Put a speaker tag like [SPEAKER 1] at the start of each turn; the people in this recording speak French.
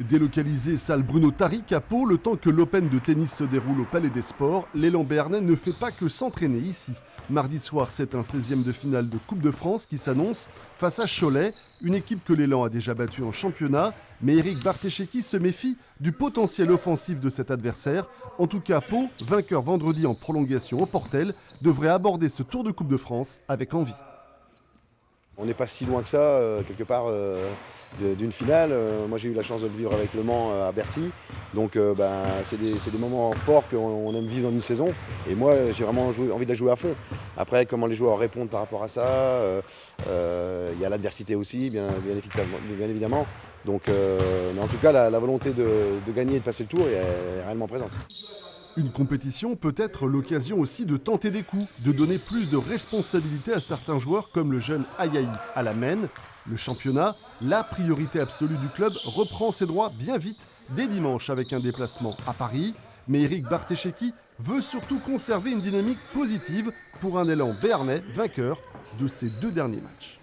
[SPEAKER 1] Délocalisé salle Bruno Tariq à Pau, le temps que l'Open de tennis se déroule au Palais des Sports, l'élan béarnais ne fait pas que s'entraîner ici. Mardi soir, c'est un 16e de finale de Coupe de France qui s'annonce face à Cholet, une équipe que l'élan a déjà battue en championnat. Mais Éric Barthécheki se méfie du potentiel offensif de cet adversaire. En tout cas, Pau, vainqueur vendredi en prolongation au Portel, devrait aborder ce Tour de Coupe de France avec envie.
[SPEAKER 2] On n'est pas si loin que ça, quelque part, d'une finale. Moi, j'ai eu la chance de le vivre avec Le Mans à Bercy. Donc, c'est des moments forts qu'on aime vivre dans une saison. Et moi, j'ai vraiment envie de la jouer à fond. Après, comment les joueurs répondent par rapport à ça, il y a l'adversité aussi, bien évidemment. Donc, mais en tout cas, la volonté de gagner et de passer le tour est réellement présente.
[SPEAKER 1] Une compétition peut être l'occasion aussi de tenter des coups, de donner plus de responsabilité à certains joueurs comme le jeune Ayaï à la Maine. Le championnat, la priorité absolue du club, reprend ses droits bien vite dès dimanche avec un déplacement à Paris. Mais Éric Barthécheki veut surtout conserver une dynamique positive pour un élan béarnais vainqueur de ses 2 derniers matchs.